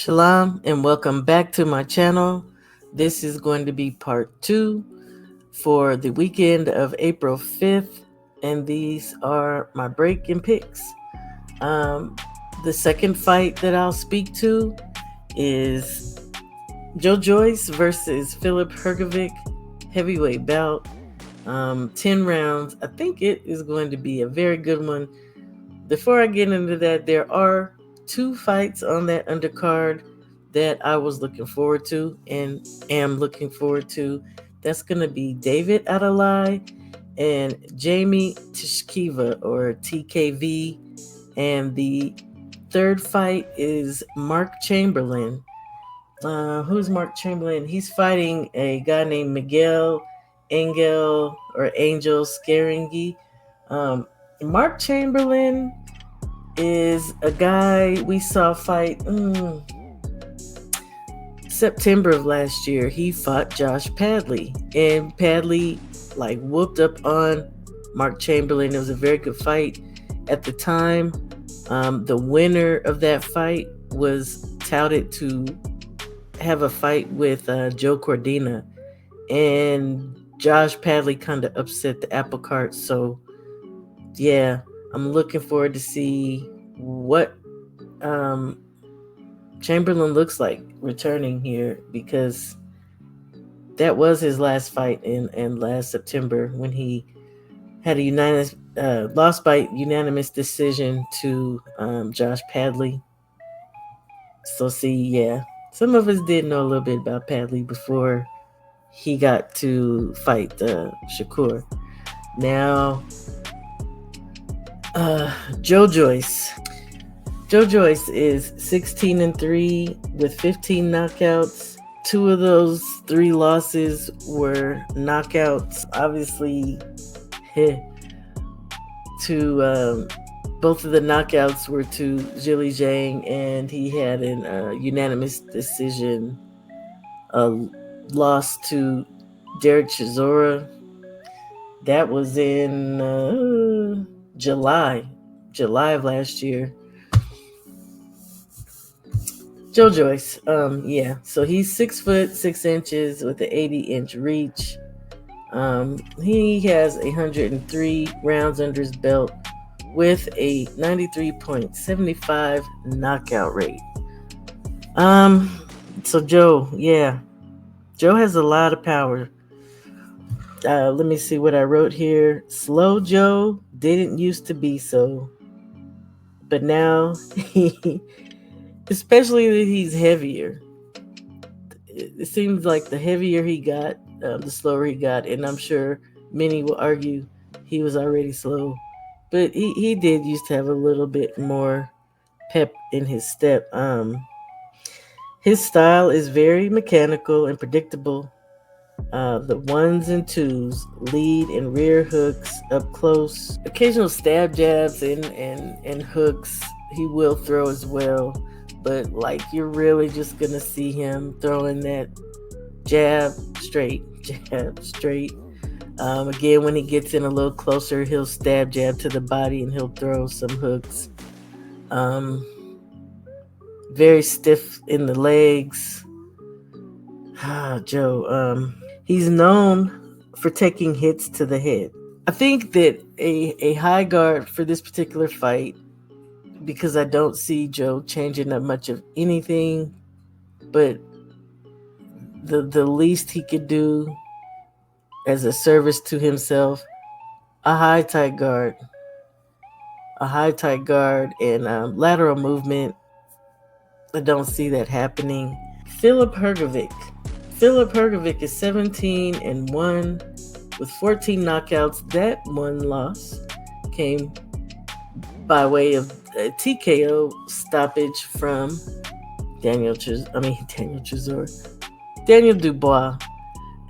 Shalom and welcome back to my channel. This is going to be part 2 for the weekend of April 5th, and these are my break and picks. The second fight that I'll speak to is Joyce versus Philip Hrgovic, heavyweight bout. 10 rounds. I think it is going to be a very good one. Before I get into that, there are 2 fights on that undercard that I was looking forward to and am looking forward to. That's going to be David Adalai and Jamie Tishkiva, or TKV. And the third fight is Mark Chamberlain. Who's Mark Chamberlain? He's fighting a guy named Miguel Angel Scaringi. Mark Chamberlain is a guy we saw fight September of last year. He fought Josh Padley, and Padley whooped up on Mark Chamberlain. It was a very good fight at the time. The winner of that fight was touted to have a fight with Joe Cordina, and Josh Padley kind of upset the apple cart. So yeah, I'm looking forward to see what Chamberlain looks like returning here, because that was his last fight in last September when he had a lost by unanimous decision to Josh Padley. So some of us did know a little bit about Padley before he got to fight Shakur. Now, Joyce. Joyce is 16-3 with 15 knockouts. 2 of those 3 losses were knockouts. Obviously, both of the knockouts were to Zhili Zhang, and he had an unanimous decision loss to Derek Chisora. That was in July of last year. Joyce, so he's 6 foot 6 inches with an 80-inch reach. He has 103 rounds under his belt with a 93.75 knockout rate. So Joe has a lot of power. Let me see what I wrote here. Slow Joe didn't used to be so, but now especially that he's heavier. It seems like the heavier he got, the slower he got, and I'm sure many will argue he was already slow, but he did used to have a little bit more pep in his step. His style is very mechanical and predictable. The 1s and 2s, lead and rear hooks up close, occasional stab jabs and hooks he will throw as well, but you're really just gonna see him throwing that jab straight. Again, when he gets in a little closer, he'll stab jab to the body and he'll throw some hooks. Very stiff in the legs. Joe, he's known for taking hits to the head. I think that a high guard for this particular fight, because I don't see Joe changing up much of anything, but the least he could do as a service to himself, a high tight guard and lateral movement. I don't see that happening. Philip Hrgovic is 17-1 with 14 knockouts. That one loss came by way of a TKO stoppage from Daniel Dubois,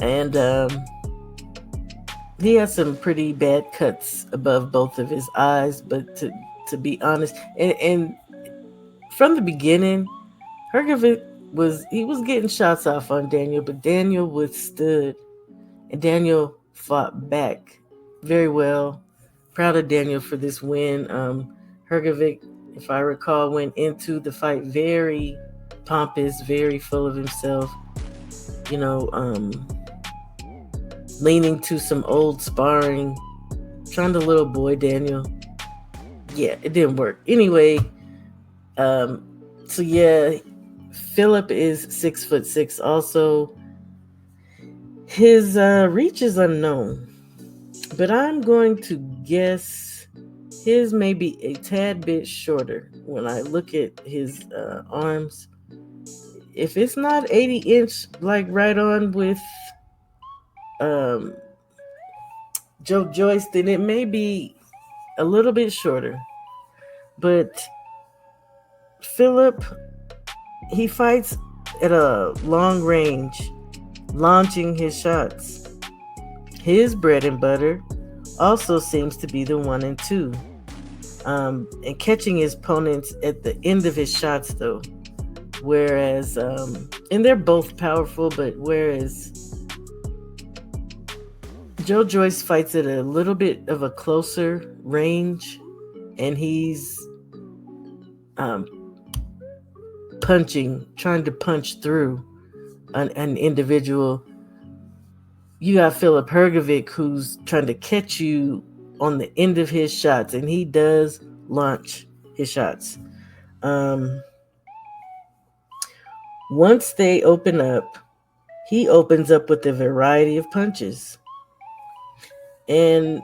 and he had some pretty bad cuts above both of his eyes. But to be honest, and from the beginning, Hrgovic was getting shots off on Daniel, but Daniel withstood, and Daniel fought back very well. Proud of Daniel for this win. Hrgovic, if I recall, went into the fight very pompous, very full of himself, you know, leaning to some old sparring, trying to little boy Daniel. Yeah, it didn't work. Anyway, um, so yeah, Philip is 6'6". Also, his reach is unknown, but I'm going to guess his may be a tad bit shorter. When I look at his arms, if it's not 80-inch, like right on with um, Joe Joyce, then it may be a little bit shorter. But Philip, he fights at a long range, launching his shots. His bread and butter also seems to be the 1 and 2, and catching his opponents at the end of his shots, though. Whereas, and they're both powerful, but whereas Joe Joyce fights at a little bit of a closer range, and he's um, trying to punch through an individual. You got Philip Hrgovic, who's trying to catch you on the end of his shots, and he does launch his shots. Once they open up, he opens up with a variety of punches. And,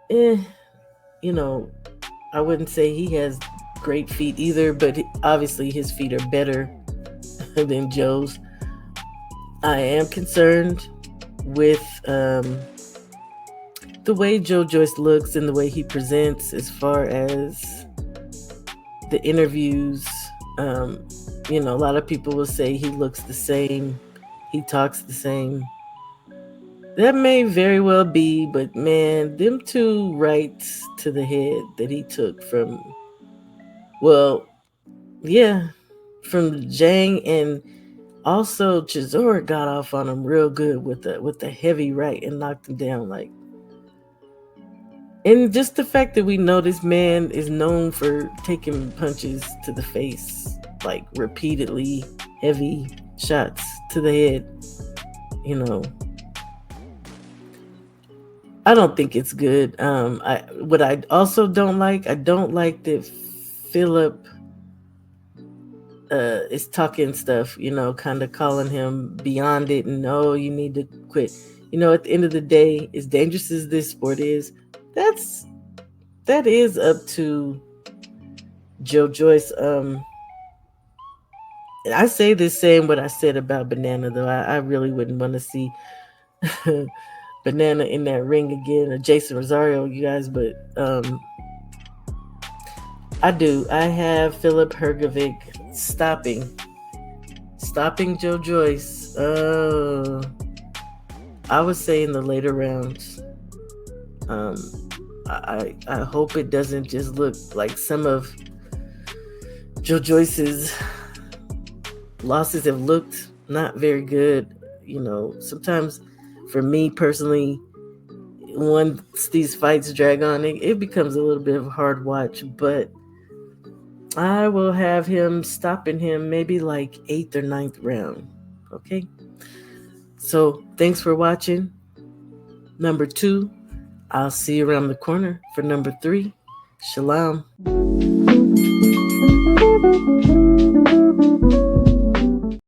you know, I wouldn't say he has great feet either, but obviously his feet are better than Joe's. I am concerned with the way Joe Joyce looks and the way he presents as far as the interviews. A lot of people will say he looks the same, he talks the same. That may very well be, but man, them 2 rights to the head that he took from Jang, and also Chisora got off on him real good with the heavy right and knocked him down. Like, and just the fact that we know this man is known for taking punches to the face, like repeatedly, heavy shots to the head, I don't think it's good. What I also don't like that Philip is talking stuff, kind of calling him beyond it, and you need to quit. At the end of the day, as dangerous as this sport is, that is up to Joe Joyce. I say the same what I said about Banana, though. I really wouldn't want to see Banana in that ring again, or Jason Rosario, you guys, but I do. I have Philip Hrgovic stopping Joe Joyce. I would say in the later rounds. I hope it doesn't just look like some of Joe Joyce's losses have looked not very good. Sometimes for me personally, once these fights drag on, it becomes a little bit of a hard watch, but I will have him stopping him maybe like 8th or 9th round. Okay? So thanks for watching number 2. I'll see you around the corner for number 3. Shalom.